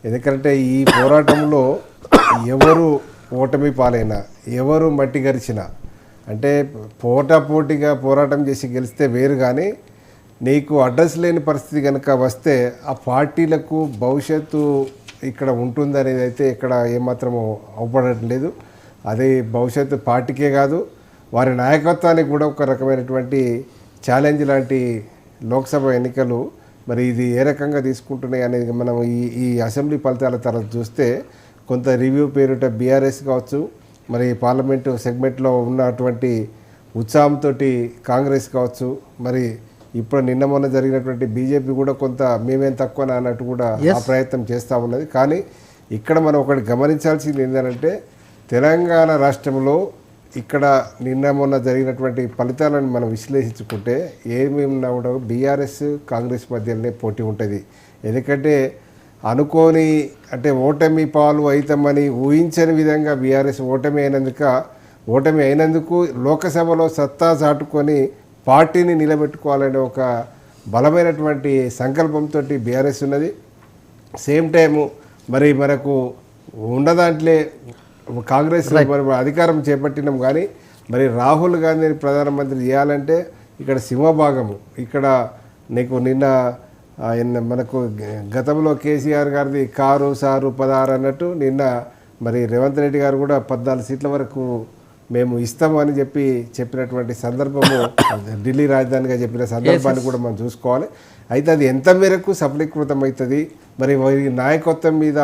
ఎందుకంటే ఈ పోరాటంలో ఎవరు ఓటమి పాలైనా, ఎవరు మట్టి గరిచినా, అంటే పోటాపోటీగా పోరాటం చేసి గెలిస్తే వేరు, కానీ నీకు అడ్రస్ లేని పరిస్థితి కనుక వస్తే ఆ పార్టీలకు భవిష్యత్తు ఇక్కడ ఉంటుందనేది అయితే ఇక్కడ ఏమాత్రము అవపడటం లేదు. అది భవిష్యత్తు పార్టీకే కాదు, వారి నాయకత్వానికి కూడా ఒక రకమైనటువంటి ఛాలెంజ్ లాంటి లోక్సభ ఎన్నికలు. మరి ఇది ఏ రకంగా తీసుకుంటున్నాయి అనేది మనం ఈ అసెంబ్లీ ఫలితాల తర్వాత చూస్తే కొంత రివ్యూ పేరుట బీఆర్ఎస్ కావచ్చు, మరి పార్లమెంటు సెగ్మెంట్లో ఉన్నటువంటి ఉత్సాహంతో కాంగ్రెస్ కావచ్చు, మరి ఇప్పుడు నిన్న మొన్న జరిగినటువంటి బీజేపీ కూడా కొంత మేమేం తక్కువ అన్నట్టు కూడా ఆ ప్రయత్నం చేస్తూ ఉన్నది. కానీ ఇక్కడ మనం ఒకటి గమనించాల్సింది ఏంటంటే తెలంగాణ రాష్ట్రంలో ఇక్కడ నిన్న మొన్న జరిగినటువంటి ఫలితాలను మనం విశ్లేషించుకుంటే ఏమేమిన్నా కూడా బీఆర్ఎస్ కాంగ్రెస్ మధ్యలోనే పోటీ ఉంటుంది. ఎందుకంటే అనుకోని అంటే ఓటమి పాలు అవుతామని ఊహించని విధంగా బీఆర్ఎస్ ఓటమి అయినందుకు లోకసభలో సత్తా చాటుకొని పార్టీని నిలబెట్టుకోవాలనే ఒక బలమైనటువంటి సంకల్పంతో బీఆర్ఎస్ ఉన్నది. సేమ్ టైము మరి మనకు ఉన్నదాంట్లో కాంగ్రెస్ మరి అధికారం చేపట్టినాం, కానీ మరి రాహుల్ గాంధీని ప్రధానమంత్రి చేయాలంటే ఇక్కడ సింహభాగము. ఇక్కడ నీకు నిన్న మనకు గతంలో కేసీఆర్ గారిది కారు సారు 16 అన్నట్టు నిన్న మరి రేవంత్ రెడ్డి గారు కూడా 14 సీట్ల వరకు మేము ఇస్తామని చెప్పినటువంటి సందర్భము, ఢిల్లీ రాజధానిగా చెప్పిన సందర్భాన్ని కూడా మనం చూసుకోవాలి. అయితే అది ఎంత మేరకు సఫలీకృతం అవుతుంది, మరి వారి నాయకత్వం మీద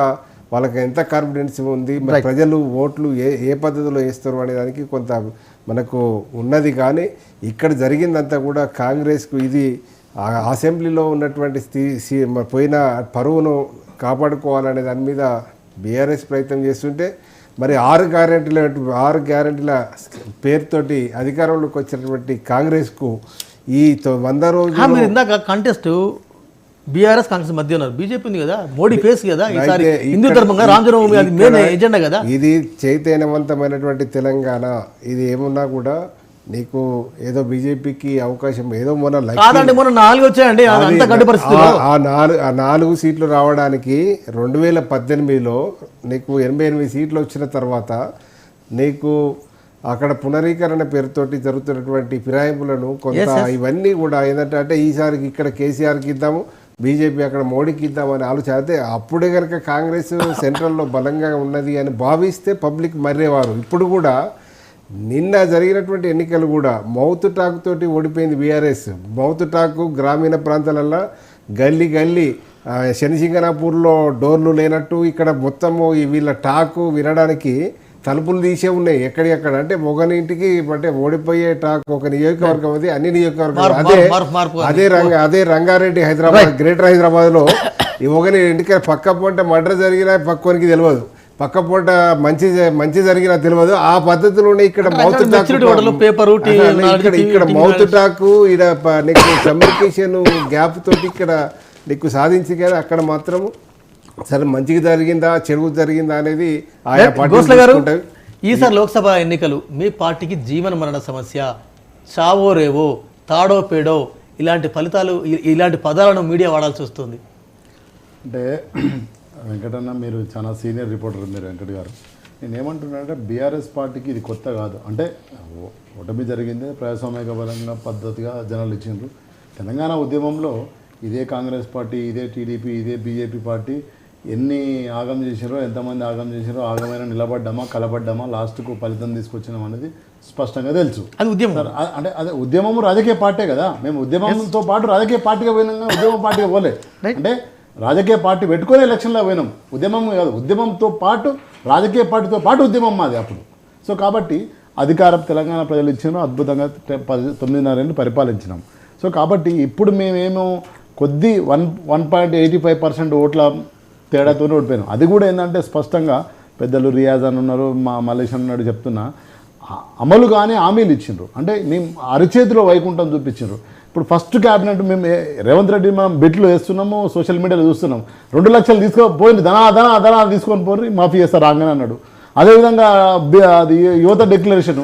వాళ్ళకి ఎంత కాన్ఫిడెన్స్ ఉంది, మరి ప్రజలు ఓట్లు ఏ పద్ధతిలో వేస్తారు అనే దానికి కొంత మనకు ఉన్నది. కానీ ఇక్కడ జరిగిందంతా కూడా కాంగ్రెస్కు ఇది అసెంబ్లీలో ఉన్నటువంటి పోయిన పరువును కాపాడుకోవాలనే దాని మీద బీఆర్ఎస్ ప్రయత్నం చేస్తుంటే, మరి 6 గ్యారెంటీల పేరుతోటి అధికారంలోకి వచ్చినటువంటి కాంగ్రెస్కు ఈ 100 రోజులు ఇందాక కంటెస్ట్ బీఆర్ఎస్ కాంగ్రెస్ మధ్య ఉన్నారు, బీజేపీ ఉంది కదా, మోడీ ఫేస్ కదా, ఈసారి హిందూ ధర్మంగా రామజన్మభూమి అది మెయిన్ ఎజెండా కదా. ఇది చైతన్యవంతమైనటువంటి తెలంగాణ. ఇది ఏమున్నా కూడా నీకు ఏదో బీజేపీకి అవకాశం ఏదో మొన్న 4 వచ్చాయండి. ఆ 4 సీట్లు రావడానికి 2018లో నీకు 88 సీట్లు వచ్చిన తర్వాత నీకు అక్కడ పునరీకరణ పేరుతోటి జరుగుతున్నటువంటి ఫిరాయింపులను కొంత ఇవన్నీ కూడా ఏంటంటే అంటే ఈసారికి ఇక్కడ కేసీఆర్కి ఇద్దాము, బీజేపీ అక్కడ మోడీకి ఇద్దామని ఆలోచన. అయితే అప్పుడే కనుక కాంగ్రెస్ సెంట్రల్లో బలంగా ఉన్నది అని భావిస్తే పబ్లిక్ మర్రేవారు. ఇప్పుడు కూడా నిన్న జరిగినటువంటి ఎన్నికలు కూడా మౌత్ టాక్ తోటి ఓడిపోయింది బీఆర్ఎస్. మౌత్ టాక్ గ్రామీణ ప్రాంతాలలో గల్లీ శనిసింగనాపూర్లో డోర్లు లేనట్టు ఇక్కడ మొత్తము వీళ్ళ టాకు వినడానికి తలుపులు తీసే ఉన్నాయి ఎక్కడికక్కడ. అంటే ఒకరింటికి అంటే ఓడిపోయే టాక్ ఒక నియోజకవర్గం అది, అన్ని నియోజకవర్గాలు అదే రంగారెడ్డి హైదరాబాద్ గ్రేటర్ హైదరాబాద్లో ఈ ఒకరి ఇంటికి పక్క పూట మర్డర్ జరిగినా పక్కోనికి తెలియదు, పక్క పూట మంచి జరిగినా తెలియదు. ఆ పద్ధతిలోనే ఇక్కడ మౌత్ టాక్ నీకు కమ్యూనికేషన్ గ్యాప్ తోటి ఇక్కడ నీకు సాధించి, కానీ అక్కడ మాత్రము సరే మంచిగా జరిగిందా చెడు జరిగిందా అనేది ఆయా పార్టీ. ఈసారి లోక్సభ ఎన్నికలు మీ పార్టీకి జీవన మరణ సమస్య, చావో రేవో తాడో పేడో ఇలాంటి ఫలితాలు ఇలాంటి పదాలను మీడియా వాడాల్సి వస్తుంది. అంటే వెంకటన్న మీరు చాలా సీనియర్ రిపోర్టర్ మీరు వెంకట్ గారు, నేనేమంటున్నానంటే బీఆర్ఎస్ పార్టీకి ఇది కొత్త కాదు. అంటే ఓటమి జరిగింది, ప్రజాస్వామ్యపరంగా పద్ధతిగా జనాలు ఇచ్చిండ్రు. తెలంగాణ ఉద్యమంలో ఇదే కాంగ్రెస్ పార్టీ, ఇదే టీడీపీ, ఇదే బీజేపీ పార్టీ ఎన్ని ఆగం చేసారో, ఎంతమంది ఆగం చేసారో, ఆగమైన నిలబడ్డామా కలబడ్డామా లాస్ట్కు ఫలితం తీసుకొచ్చినాం అనేది స్పష్టంగా తెలుసు. అది ఉద్యమం అంటే అదే ఉద్యమము రాజకీయ పార్టీ కదా. మేము ఉద్యమంతో పాటు రాజకీయ పార్టీగా పోయినా ఉద్యమ పార్టీగా పోలే. అంటే రాజకీయ పార్టీ పెట్టుకొని ఎలక్షన్లో పోయినాం, ఉద్యమం కాదు. ఉద్యమంతో పాటు రాజకీయ పార్టీతో పాటు ఉద్యమం మాది అప్పుడు. సో కాబట్టి అధికారం తెలంగాణ ప్రజలు ఇచ్చినాం, అద్భుతంగా 9.5 ఏళ్ళు పరిపాలించినాం. సో కాబట్టి ఇప్పుడు మేమేమో కొద్ది 1.85% ఓట్ల తేడాతో ఓడిపోయినాం. అది కూడా ఏంటంటే స్పష్టంగా పెద్దలు రియాజ్ అని ఉన్నారు, మలేషియన్ ఉన్నాడు చెప్తున్నా, అమలు కానీ హామీలు ఇచ్చిండ్రు. అంటే మేము అరిచేతిలో వైకుంఠం చూపించిండ్రు. ఇప్పుడు ఫస్ట్ క్యాబినెట్ మేము రేవంత్ రెడ్డి మనం బెట్లు వేస్తున్నాము, సోషల్ మీడియాలో చూస్తున్నాం. 2 లక్షలు తీసుకోపోయింది, ధనా తీసుకొని పోయి మాఫీ చేస్తారు రాగానే అన్నాడు. అదేవిధంగా అది యువత డిక్లరేషన్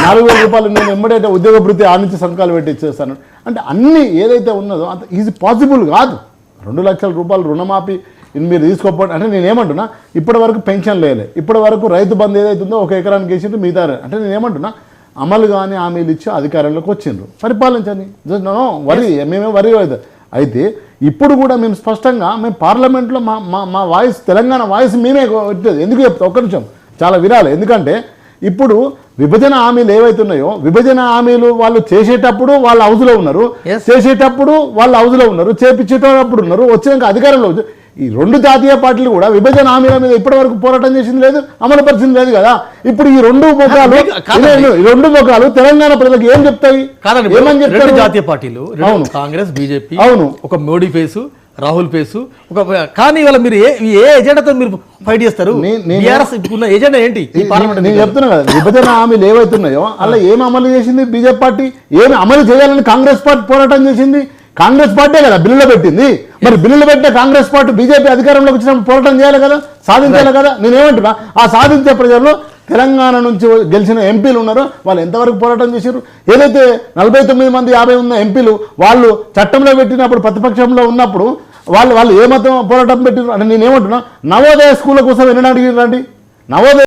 4,000 రూపాయలు నేను ఎమ్మడైతే ఉద్యోగ వృత్తి ఆ నుంచి సంతకాలు పెట్టి ఇచ్చేస్తాను. అంటే అన్నీ ఏదైతే ఉన్నదో అంత ఈజీ పాసిబుల్ కాదు. 2 లక్షల రూపాయలు రుణమాఫీ ఇది మీరు తీసుకోకపోతే అంటే నేనేమంటున్నా ఇప్పటి వరకు పెన్షన్ లేలే, ఇప్పటి వరకు రైతు బంధు ఏదైతుందో 1 ఎకరానికి వేసిండ్రు మిగతా అంటే నేనేమంటున్నా అమలు కానీ హామీలు ఇచ్చి అధికారంలోకి వచ్చిండ్రు, పరిపాలించని వరి మేమే వరి అవుతుంది. అయితే ఇప్పుడు కూడా మేము స్పష్టంగా మేము పార్లమెంట్లో మా వాయిస్ తెలంగాణ వాయిస్ మేమే వచ్చేది. ఎందుకు చెప్తా ఒక్క నిమిషం చాలా వినాలి. ఎందుకంటే ఇప్పుడు విభజన హామీలు ఏవైతున్నాయో విభజన హామీలు వాళ్ళు చేసేటప్పుడు వాళ్ళ హౌస్లో ఉన్నారు, చేసేటప్పుడు వాళ్ళ హౌస్లో ఉన్నారు, చేపించేటప్పుడు ఉన్నారు, వచ్చినాక అధికారంలో ఈ 2 జాతీయ పార్టీలు కూడా విభజన హామీల మీద ఇప్పటి వరకు పోరాటం చేసింది లేదు, అమలు పరిచింది లేదు కదా. ఇప్పుడు ఈ 2 ముఖాలు తెలంగాణ ప్రజలకు ఏం చెప్తాయి? ఏమని చెప్తారు? జాతీయ పార్టీలు కాంగ్రెస్ బీజేపీ అవును ఒక మోడీ ఫేసు రాహుల్ ఫేసు ఒక కానీ ఇవాళ మీరు ఏ ఎజెండాతో మీరు ఫైట్ చేస్తారు? ఎజెండా ఏంటి? నేను చెప్తున్నా కదా విభజన హామీలు ఏవైతున్నాయో అలా ఏం అమలు చేసింది బీజేపీ పార్టీ? ఏమి అమలు చేయాలని కాంగ్రెస్ పార్టీ పోరాటం చేసింది? కాంగ్రెస్ పార్టీ కదా బిల్లులో పెట్టింది. మరి బిల్లులు పెట్టిన కాంగ్రెస్ పార్టీ బీజేపీ అధికారంలోకి వచ్చినప్పుడు పోరాటం చేయాలి కదా, సాధించాలి కదా. నేనేమంటున్నా ఆ సాధించే ప్రజల్లో తెలంగాణ నుంచి గెలిచిన ఎంపీలు ఉన్నారో వాళ్ళు ఎంతవరకు పోరాటం చేశారు? ఏదైతే 49 మంది 50 ఉన్న ఎంపీలు వాళ్ళు చట్టంలో పెట్టినప్పుడు ప్రతిపక్షంలో ఉన్నప్పుడు వాళ్ళు ఏ మతం పోరాటం పెట్టారు అంటే నేనేమంటున్నా నవోదయ స్కూళ్ళ కోసం ఎన్నడూ అడిగారు రండి. నవోదయ